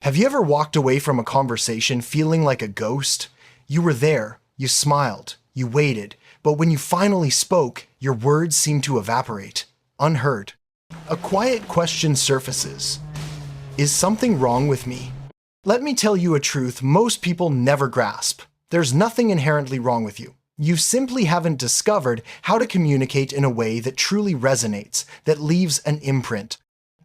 Have you ever walked away from a conversation feeling like a ghost? You were there, you smiled, you waited, but when you finally spoke, your words seemed to evaporate, unheard. A quiet question surfaces. Is something wrong with me? Let me tell you a truth most people never grasp. There's nothing inherently wrong with you. You simply haven't discovered how to communicate in a way that truly resonates, that leaves an imprint.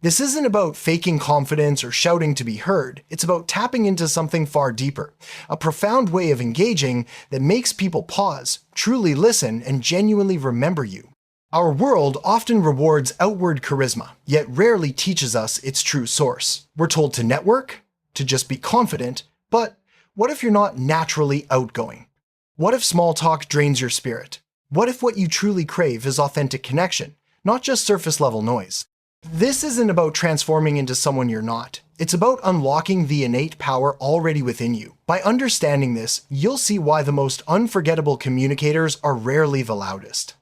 This isn't about faking confidence or shouting to be heard. It's about tapping into something far deeper, a profound way of engaging that makes people pause, truly listen, and genuinely remember you. Our world often rewards outward charisma, yet rarely teaches us its true source. We're told to network, to just be confident, but what if you're not naturally outgoing? What if small talk drains your spirit? What if what you truly crave is authentic connection, not just surface-level noise? This isn't about transforming into someone you're not. It's about unlocking the innate power already within you. By understanding this, you'll see why the most unforgettable communicators are rarely the loudest.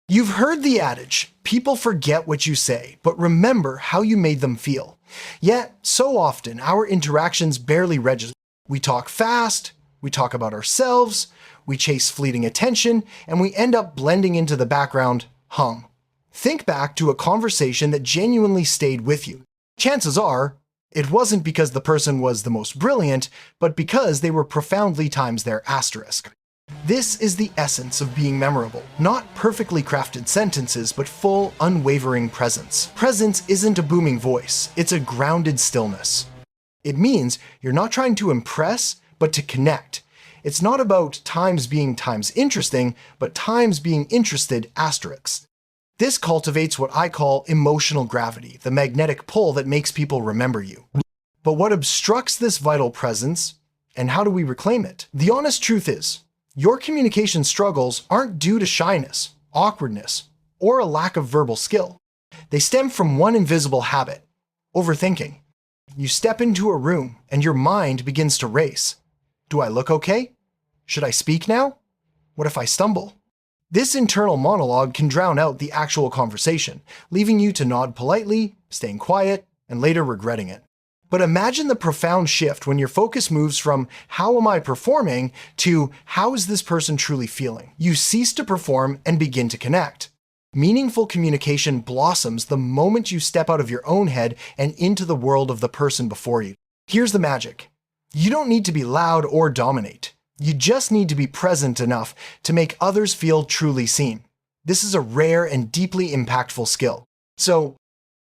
You've heard the adage, people forget what you say, but remember how you made them feel. Yet, so often, our interactions barely register. We talk fast, we talk about ourselves, we chase fleeting attention, and we end up blending into the background hum. Think back to a conversation that genuinely stayed with you. Chances are, it wasn't because the person was the most brilliant, but because they were profoundly times their asterisk. This is the essence of being memorable. Not perfectly crafted sentences, but full, unwavering presence. Presence isn't a booming voice, it's a grounded stillness. It means you're not trying to impress, but to connect. It's not about times being times interesting, but times being interested asterisks. This cultivates what I call emotional gravity, the magnetic pull that makes people remember you. But what obstructs this vital presence, and how do we reclaim it? The honest truth is, your communication struggles aren't due to shyness, awkwardness, or a lack of verbal skill. They stem from one invisible habit, overthinking. You step into a room and your mind begins to race. Do I look okay? Should I speak now? What if I stumble? This internal monologue can drown out the actual conversation, leaving you to nod politely, staying quiet, and later regretting it. But imagine the profound shift when your focus moves from how am I performing to how is this person truly feeling? You cease to perform and begin to connect. Meaningful communication blossoms the moment you step out of your own head and into the world of the person before you. Here's the magic. You don't need to be loud or dominate. You just need to be present enough to make others feel truly seen. This is a rare and deeply impactful skill. So,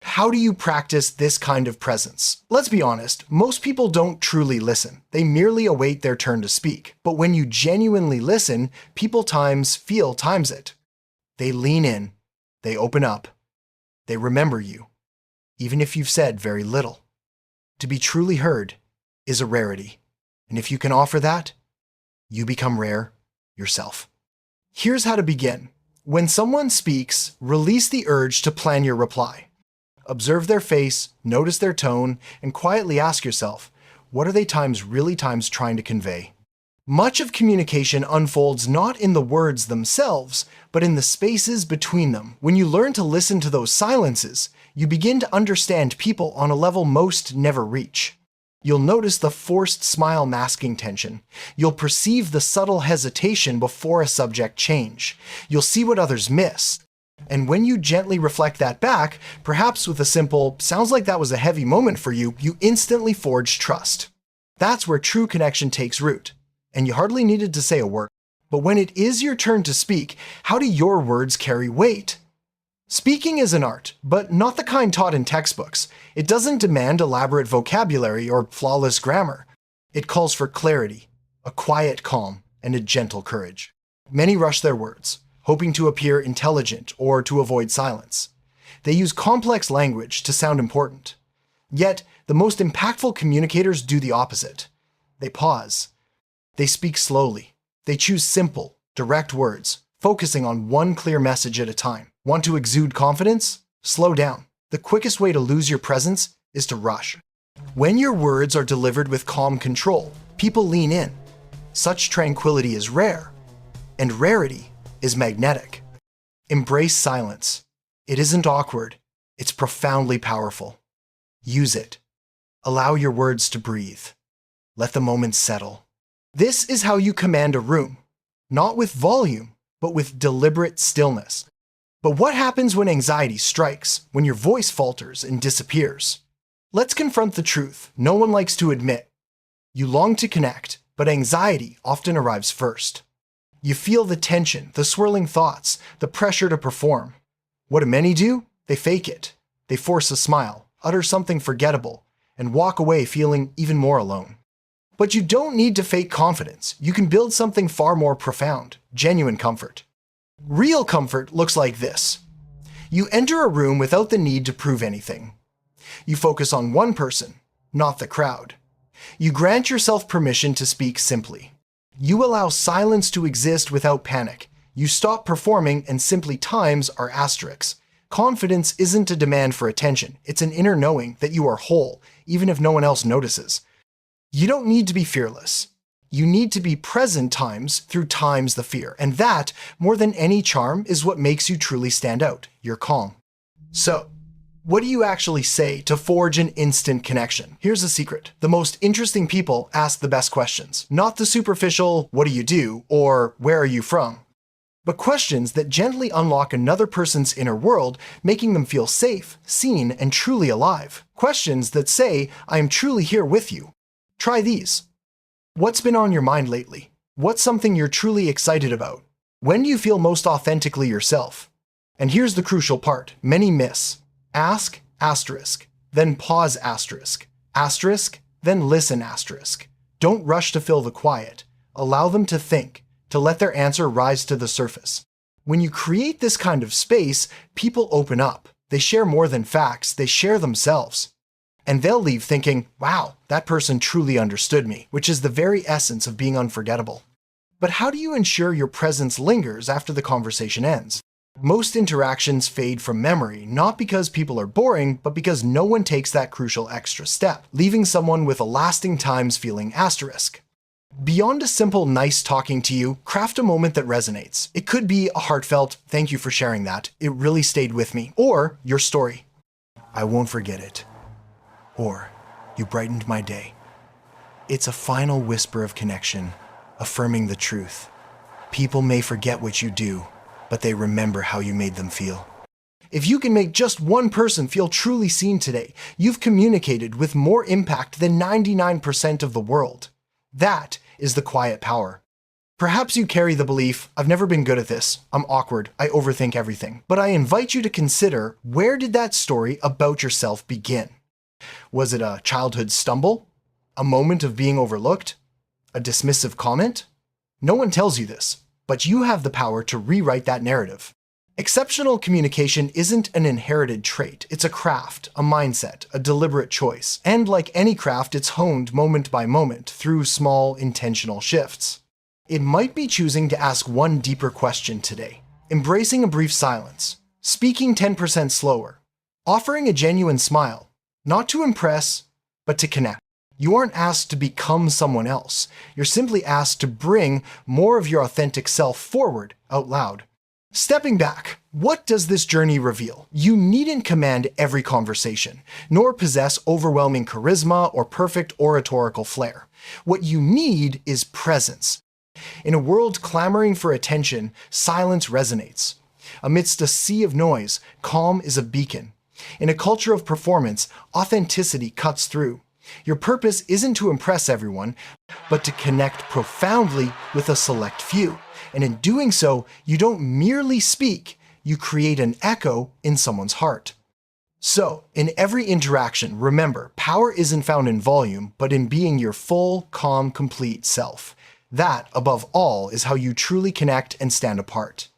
how do you practice this kind of presence? Let's be honest, most people don't truly listen. They merely await their turn to speak. But when you genuinely listen, people feel it. They lean in, they open up, they remember you, even if you've said very little. To be truly heard is a rarity. And if you can offer that, you become rare yourself. Here's how to begin. When someone speaks, release the urge to plan your reply. Observe their face, notice their tone, and quietly ask yourself, what are they really trying to convey? Much of communication unfolds not in the words themselves, but in the spaces between them. When you learn to listen to those silences, you begin to understand people on a level most never reach. You'll notice the forced smile masking tension. You'll perceive the subtle hesitation before a subject change. You'll see what others miss. And when you gently reflect that back, perhaps with a simple, sounds like that was a heavy moment for you, you instantly forge trust. That's where true connection takes root. And you hardly needed to say a word. But when it is your turn to speak, how do your words carry weight? Speaking is an art, but not the kind taught in textbooks. It doesn't demand elaborate vocabulary or flawless grammar. It calls for clarity, a quiet calm, and a gentle courage. Many rush their words, hoping to appear intelligent or to avoid silence. They use complex language to sound important. Yet, the most impactful communicators do the opposite. They pause. They speak slowly. They choose simple, direct words, focusing on one clear message at a time. Want to exude confidence? Slow down. The quickest way to lose your presence is to rush. When your words are delivered with calm control, people lean in. Such tranquility is rare, and rarity is magnetic. Embrace silence. It isn't awkward. It's profoundly powerful. Use it. Allow your words to breathe. Let the moment settle. This is how you command a room, not with volume, but with deliberate stillness. But what happens when anxiety strikes, when your voice falters and disappears? Let's confront the truth no one likes to admit. You long to connect, but anxiety often arrives first. You feel the tension, the swirling thoughts, the pressure to perform. What do many do? They fake it. They force a smile, utter something forgettable, and walk away feeling even more alone. But you don't need to fake confidence. You can build something far more profound, genuine comfort. Real comfort looks like this. You enter a room without the need to prove anything. You focus on one person, not the crowd. You grant yourself permission to speak simply. You allow silence to exist without panic. You stop performing and simply times are asterisks. Confidence isn't a demand for attention. It's an inner knowing that you are whole, even if no one else notices. You don't need to be fearless. You need to be present times through times the fear. And that, more than any charm, is what makes you truly stand out. You're calm. So, what do you actually say to forge an instant connection? Here's a secret. The most interesting people ask the best questions. Not the superficial, what do you do? Or where are you from? But questions that gently unlock another person's inner world, making them feel safe, seen, and truly alive. Questions that say, I am truly here with you. Try these. What's been on your mind lately? What's something you're truly excited about? When do you feel most authentically yourself? And here's the crucial part. Many miss. Ask, asterisk, then pause, asterisk, asterisk, then listen, asterisk. Don't rush to fill the quiet. Allow them to think, to let their answer rise to the surface. When you create this kind of space, people open up. They share more than facts, they share themselves. And they'll leave thinking, wow, that person truly understood me, which is the very essence of being unforgettable. But how do you ensure your presence lingers after the conversation ends? Most interactions fade from memory, not because people are boring, but because no one takes that crucial extra step, leaving someone with a lasting times feeling asterisk. Beyond a simple nice talking to you, craft a moment that resonates. It could be a heartfelt, thank you for sharing that, it really stayed with me, or your story. I won't forget it. Or, you brightened my day. It's a final whisper of connection, affirming the truth. People may forget what you do, but they remember how you made them feel. If you can make just one person feel truly seen today, you've communicated with more impact than 99% of the world. That is the quiet power. Perhaps you carry the belief, I've never been good at this, I'm awkward, I overthink everything. But I invite you to consider, where did that story about yourself begin? Was it a childhood stumble? A moment of being overlooked? A dismissive comment? No one tells you this, but you have the power to rewrite that narrative. Exceptional communication isn't an inherited trait. It's a craft, a mindset, a deliberate choice. And like any craft, it's honed moment by moment through small, intentional shifts. It might be choosing to ask one deeper question today, embracing a brief silence, speaking 10% slower, offering a genuine smile, not to impress, but to connect. You aren't asked to become someone else. You're simply asked to bring more of your authentic self forward out loud. Stepping back, what does this journey reveal? You needn't command every conversation, nor possess overwhelming charisma or perfect oratorical flair. What you need is presence. In a world clamoring for attention, silence resonates. Amidst a sea of noise, calm is a beacon. In a culture of performance, authenticity cuts through. Your purpose isn't to impress everyone, but to connect profoundly with a select few. And in doing so, you don't merely speak, you create an echo in someone's heart. So, in every interaction, remember, power isn't found in volume, but in being your full, calm, complete self. That, above all, is how you truly connect and stand apart.